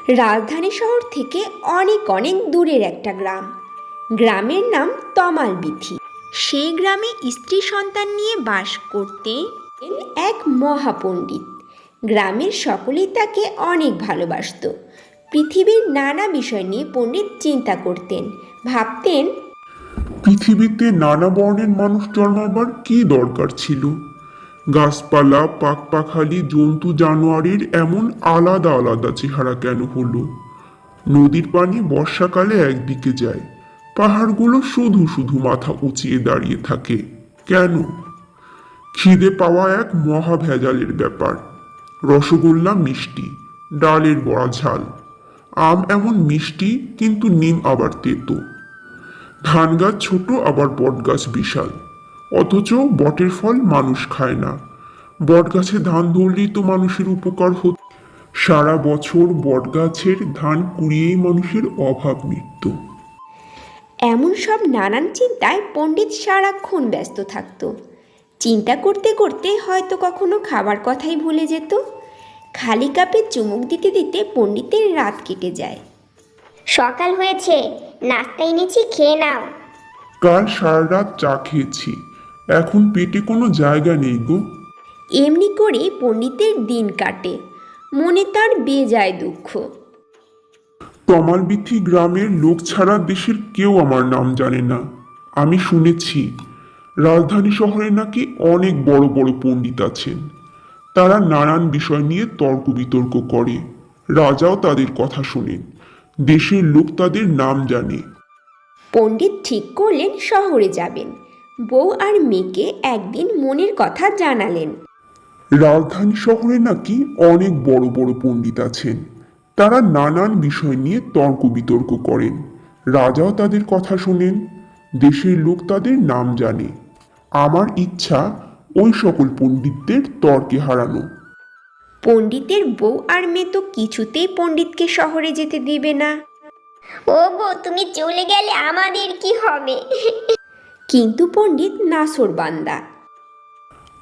রাজধানী শহর থেকে অনেক অনেক দূরের একটা গ্রাম। গ্রামের নাম তমালবিথি। সেই গ্রামে স্ত্রী সন্তান নিয়ে বাস করতেন এক মহাপণ্ডিত। গ্রামের সকলেই তাকে অনেক ভালোবাসত। পৃথিবীর নানা বিষয় নিয়ে পণ্ডিত চিন্তা করতেন, ভাবতেন পৃথিবীতে নানা বর্ণের মানুষ জন্মাবার কি দরকার ছিল? গাছপালা, পাখপাখালি, জন্তু জানোয়ারের এমন আলাদা আলাদা চেহারা কেন হলো? নদীর পানি বর্ষাকালে একদিকে যায়, পাহাড়গুলো শুধু শুধু মাথা উঁচিয়ে দাঁড়িয়ে থাকে কেন? খিদে পাওয়া এক মহা ভেজালের ব্যাপার। রসগোল্লা মিষ্টি, ডালের বড়া ঝাল, আম এমন মিষ্টি কিন্তু নিম আবার তেতো। ধান গাছ ছোট আবার বট গাছ বিশাল, অথচ বটের ফল মানুষ খায় না। বট গাছে ধান ধরলেই তো মানুষের উপকার হতো। সারা বছর বট গাছের ধান কুড়িয়েই মানুষের অভাব মিটত। এমন সব নানান চিন্তায় পণ্ডিত সারাক্ষণ ব্যস্ত থাকত। চিন্তা করতে করতে হয়তো কখনো খাবার কথাই ভুলে যেত। খালি কাপে চুমুক দিতে দিতে পণ্ডিতের রাত কেটে যায়। সকাল হয়েছে, নাস্তা এনেছি, খেয়ে নাও। কাল সারা রাত চা খেয়েছি, এখন পেটে কোনো জায়গা নেই গো। এমনি করে পণ্ডিতের দিন কাটে, মনে তার বেজায় দুঃখ। তমালবিথি গ্রামের লোক ছাড়া দেশের কেউ আমার নাম জানে না। আমি শুনেছি রাজধানী শহরে নাকি অনেক বড় বড় পণ্ডিত আছেন। তারা নানান বিষয় নিয়ে তর্ক বিতর্ক করে, রাজাও তাদের কথা শোনেন। দেশের লোক তাদের নাম জানে। পণ্ডিত ঠিক করলেন শহরে যাবেন। বউ আর মেয়েকে একদিন মনের কথা জানালেন। রাজধানী শহরে নাকি অনেক বড় বড় পণ্ডিত আছেন। তারা নানান বিষয় নিয়ে তর্ক বিতর্ক করেন, রাজাও তাদের কথা শোনেন। দেশের লোক তাদের নাম জানে। আমার ইচ্ছা ওই সকল পণ্ডিতদের তর্কে হারানো। পণ্ডিতের বউ আর মেয়ে তো কিছুতেই পণ্ডিতকে শহরে যেতে দিবে না। ও গো, তুমি চলে গেলে আমাদের কি হবে? কিন্তু পণ্ডিত নাছোড়বান্দা।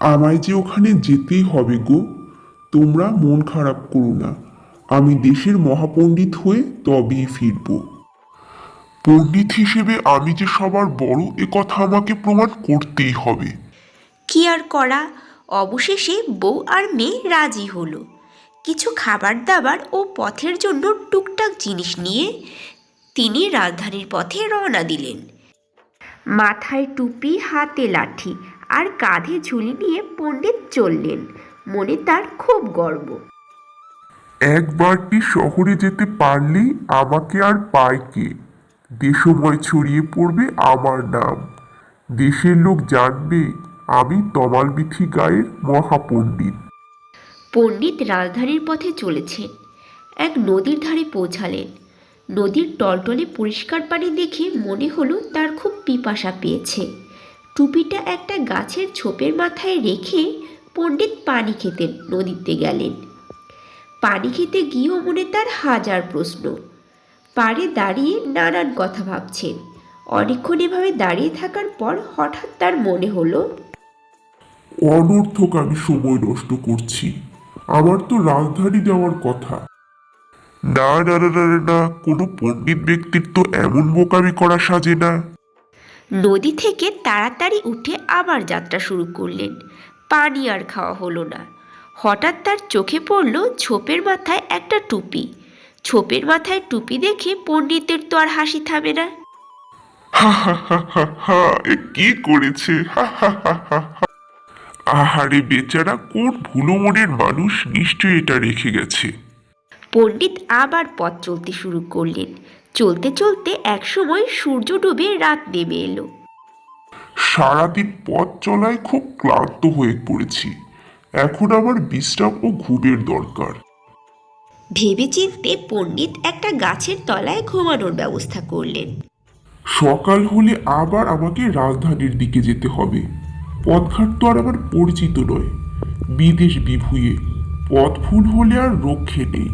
আমায় যে ওখানে যেতেই হবে গো, তোমরা মন খারাপ করো না। আমি দেশের মহাপণ্ডিত হয়ে তবেই ফিরব। পণ্ডিত হিসেবে আমি যে সবার বড় এ কথা আমাকে প্রমাণ করতেই হবে। কি আর করা, অবশেষে বউ আর মেয়ে রাজি হলো। কিছু খাবার দাবার ও পথের জন্য টুকটাক জিনিস নিয়ে তিনি রাজধানীর পথে রওনা দিলেন। মাথায় টুপি, হাতে লাঠি আর কাঁধে ঝুলি নিয়ে পণ্ডিত চললেন। মনে তার খুব গর্ব। একবারটি শহরে যেতে পারলেই আমাকে আর পায় কে? দেশময় ছড়িয়ে পড়বে আমার নাম। দেশের লোক জানবে আমি তমালবিথি গায়ের মহাপণ্ডিত। পণ্ডিত রাজধানীর পথে চলেছেন। এক নদীর ধারে পৌঁছালেন। নদীর টলটলে পরিষ্কার পানি দেখে মনে হলো তার খুব পিপাসা পেয়েছে। টুপিটা একটা গাছের ছোপের মাথায় রেখে পণ্ডিত পানি খেতে নদীতে গেলেন। পানি খেতে গিয়েও মনে তার হাজার প্রশ্ন। পাড়ে দাঁড়িয়ে নানান কথা ভাবছেন। অনেকক্ষণ এভাবে দাঁড়িয়ে থাকার পর হঠাৎ তার মনে হলো, অনর্থক আমি সময় নষ্ট করছি। আমার তো রাজধানী যাওয়ার কথা। না না না না না না, কোনো পণ্ডিত ব্যক্তির তো এমন বোকামি করা সাজে না। নদী থেকে তাড়াতাড়ি উঠে আবার যাত্রা শুরু করলেন। পানি আর খাওয়া হলো না। হঠাৎ তার চোখে পড়ল ছোপের মাথায় একটা টুপি। ছোপের মাথায় টুপি দেখে পণ্ডিতের তো আর হাসি থামে না। হা হা হা হা হা, এ কি করেছে? হা হা হা হা হা। আহারে বেচারা, কোন ভুলো মনের মানুষ নিশ্চয়ই এটা রেখে গেছে। পণ্ডিত আবার পথ চলতে শুরু করলেন। চলতে চলতে একসময় সূর্য ডুবে রাত নেমে এলো। সারাদিন পথ চলায় খুব ক্লান্ত হয়ে পড়েছি। এখন আমার বিশ্রাম ও ঘুমের দরকার। ভেবেচিন্তে পণ্ডিত একটা গাছের তলায় ঘুমানোর ব্যবস্থা করলেন। সকাল হলে আবার আমাকে রাজধানীর দিকে যেতে হবে। পথঘাট তো আর আমার পরিচিত নয়। বিদেশ বিভুঁইয়ে পথ ভুল হলে আর রক্ষে নেই।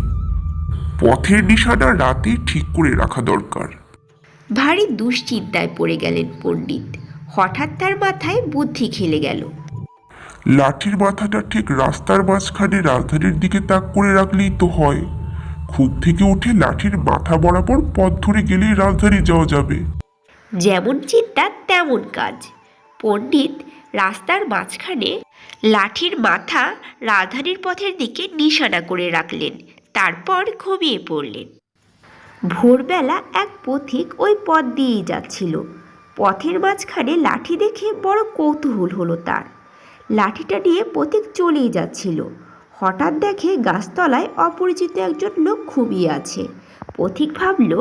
পথের নিশানা রাতেই ঠিক করে রাখা দরকার। ভারী দুশ্চিন্তায় পড়ে গেলেন পণ্ডিত। হঠাৎ তার মাথায় বুদ্ধি খেলে গেল। লাঠির মাথাটা ঠিক রাস্তার মাঝখানে রাজধানীর দিকে তাক করে রাখলেই তো হয়। খুদ থেকে উঠে লাঠির মাথা বরাবর পথ ধরে গেলেই রাজধানী যাওয়া যাবে। যেমন চিন্তা তেমন কাজ। পণ্ডিত রাস্তার মাঝখানে লাঠির মাথা রাজধানীর পথের দিকে নিশানা করে রাখলেন, তারপর ঘুমিয়ে পড়লেন। ভোরবেলা এক পথিক ওই পথ দিয়েই যাচ্ছিল। পথের মাঝখানে লাঠি দেখে বড় কৌতূহল হলো তার। লাঠিটা নিয়ে পথিক চলেই যাচ্ছিল। হঠাৎ দেখে গাছতলায় অপরিচিত একজন লোক ঘুমিয়ে আছে। পথিক ভাবল,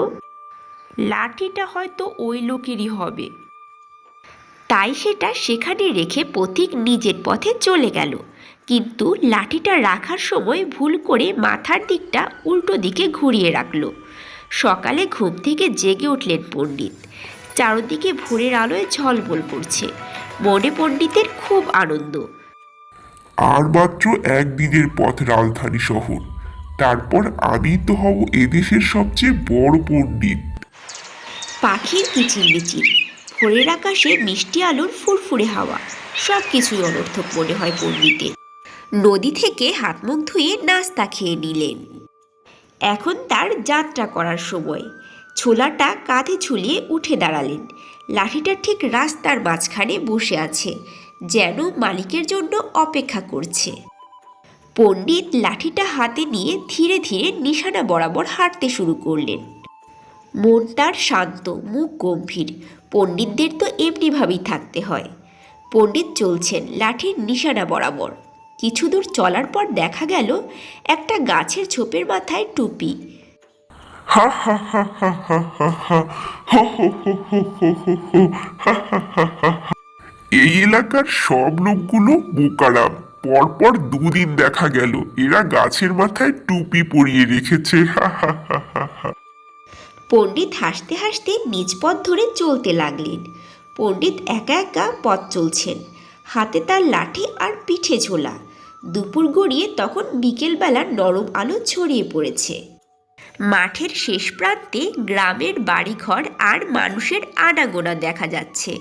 লাঠিটা হয়তো ওই লোকেরই হবে। তাই সেটা সেখানে রেখে পথিক নিজের পথে চলে গেল। কিন্তু লাঠিটা রাখার সময় ভুল করে মাথার দিকটা উল্টো দিকে ঘুরিয়ে রাখল। সকালে ঘুম থেকে জেগে উঠলেন পণ্ডিত। চারদিকে ভোরের আলোয় ঝলমল করছে। মনে পণ্ডিতের খুব আনন্দ। আর মাত্র একদিনের পথ রাজধানী শহর, তারপর আমি তো হব এদেশের সবচেয়ে বড় পণ্ডিত। পাখির কিচিরমিচির, ভোরের আকাশে মিষ্টি আলোর ফুরফুরে হাওয়া, সব কিছুই অনর্থক মনে হয় পণ্ডিতের। নদী থেকে হাত মুখ ধুয়ে নাস্তা খেয়ে নিলেন। এখন তার যাত্রা করার সময়। ছোলাটা কাঁধে ঝুলিয়ে উঠে দাঁড়ালেন। লাঠিটা ঠিক রাস্তার মাঝখানে বসে আছে, যেন মালিকের জন্য অপেক্ষা করছে। পণ্ডিত লাঠিটা হাতে নিয়ে ধীরে ধীরে নিশানা বরাবর হাঁটতে শুরু করলেন। মন তার শান্ত, মুখ গম্ভীর। পণ্ডিতদের তো এমনিভাবেই থাকতে হয়। পণ্ডিত চলছেন লাঠির নিশানা বরাবর। কিছু দূর চলার পর দেখা গেল একটা গাছের ঝোপের মাথায় টুপি। হা হা হা হা হা হা হা হো হো হো হো হো হো হো হা হা হা হা হা। এই এলাকার সব লোকগুলো বোকারাম। পরপর দুদিন দেখা গেল এরা গাছের মাথায় টুপি পরিয়ে রেখেছে। হা হা হা হা হা। পণ্ডিত হাসতে হাসতে নিজ পথ ধরে চলতে লাগলেন। পণ্ডিত একা একা পথ চলছেন, হাতে তার লাঠি আর পিঠে ঝোলা। দুপুর গড়িয়ে তখন বিকেলবেলার নরম আলো ছড়িয়ে পড়েছে। মাঠের শেষ প্রান্তে গ্রামের বাড়িঘর আর মানুষের আনাগোনা দেখা যাচ্ছে।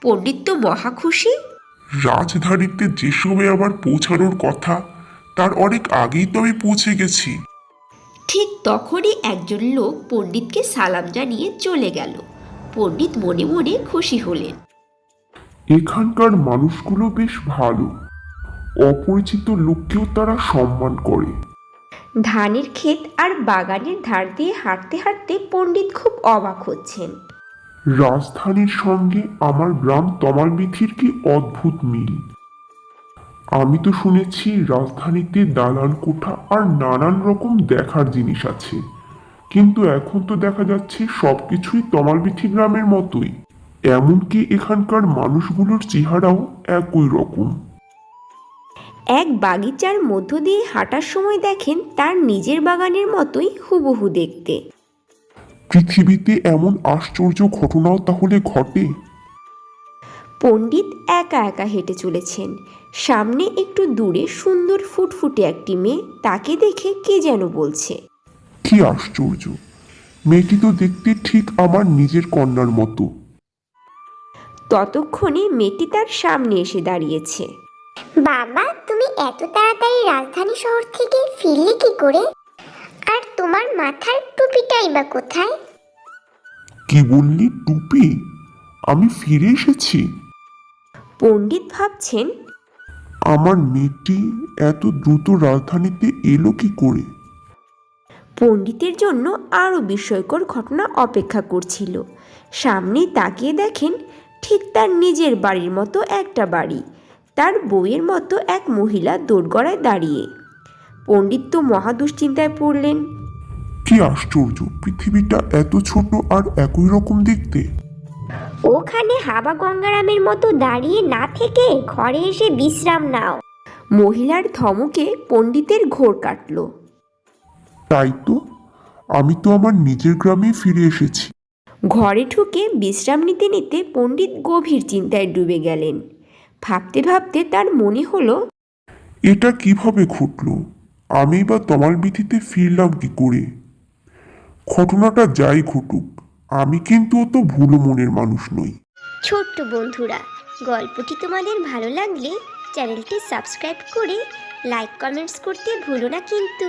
পণ্ডিত তো মহা খুশি। রাজধানীতে যে সময় আমার পৌঁছানোর কথা, তার অনেক আগেই তো আমি পৌঁছে গেছি। ঠিক তখনই একজন লোক পণ্ডিতকে সালাম জানিয়ে চলে গেল। পণ্ডিত মনে মনে খুশি হলেন। এখানকার মানুষগুলো বেশ ভালো, অপরিচিত লোককেও তারা সম্মান করে। ধানের ক্ষেত আর বাগানের ধার দিয়ে হাঁটতে হাঁটতে পণ্ডিত খুব অবাক হচ্ছেন। রাজধানীর সঙ্গে আমার গ্রাম তমালবিথির কি অদ্ভুত মিল। আমি তো শুনেছি রাজধানীতে দালান কোঠা আর নানান রকম দেখার জিনিস আছে, কিন্তু এখন তো দেখা যাচ্ছে সবকিছুই তমালবিথি গ্রামের মতোই। এমনকি এখানকার মানুষগুলোর চেহারাও একই রকম। এক বাগিচার মধ্য দিয়ে হাঁটার সময় দেখেন তার নিজের বাগানের মতোই হুবহু দেখতে। পৃথিবীতে এমন আশ্চর্য ঘটনাও তাহলে ঘটে? পণ্ডিত একা একা হেঁটে চলেছেন। সামনে একটু দূরে সুন্দর ফুটফুটে একটি মেয়ে, তাকে দেখে কে যেন বলছে। কি আশ্চর্য, মেয়েটি তো দেখতে ঠিক আমার নিজের কন্যার মতো। ততক্ষণে মেয়েটি তার সামনে এসে দাঁড়িয়েছে। বাবা, তুমি এত তাড়াতাড়ি রাজধানী শহর থেকে ফিরলে কি করে? আর তোমার মাথার টুপিটাই বা কোথায়? কি বললি, টুপি? আমি ফিরে এসেছি? পণ্ডিত ভাবছেন, আমার মেয়েটি এত দ্রুত রাজধানীতে এলো কি করে? পণ্ডিতের জন্য আরও বিস্ময়কর ঘটনা অপেক্ষা করছিল। সামনে তাকিয়ে দেখেন ঠিক তার নিজের বাড়ির মতো একটা বাড়ি, তার বউয়ের মতো এক মহিলা দোরগড়ায় দাঁড়িয়ে। পণ্ডিত তো মহা দুশ্চিন্তায় পড়লেন। কি আশ্চর্য, পৃথিবীটা এত ছোট আর একই রকম দেখতে। ওখানে হাবা গঙ্গারামের মতো দাঁড়িয়ে না থেকে ঘরে এসে বিশ্রাম নাও। মহিলার ধমকে পণ্ডিতের ঘোর কাটল। তাই তো, আমি তো আমার নিজের গ্রামে ফিরে এসেছি। ঘরে ঢুকে বিশ্রাম নিতে নিতে পণ্ডিত গভীর চিন্তায় ডুবে গেলেন। ভাবতে ভাবতে তার মনে হলো, এটা কিভাবে ঘটলো? আমি বা তমালবিথিতে ফিরলাম কি করে? ঘটনাটা যাই ঘটুক, আমি কিন্তু অত ভুলো মনের মানুষ নই। ছোট্ট বন্ধুরা, গল্পটি তোমাদের ভালো লাগলে চ্যানেলটি সাবস্ক্রাইব করে লাইক কমেন্টস করতে ভুলো না কিন্তু।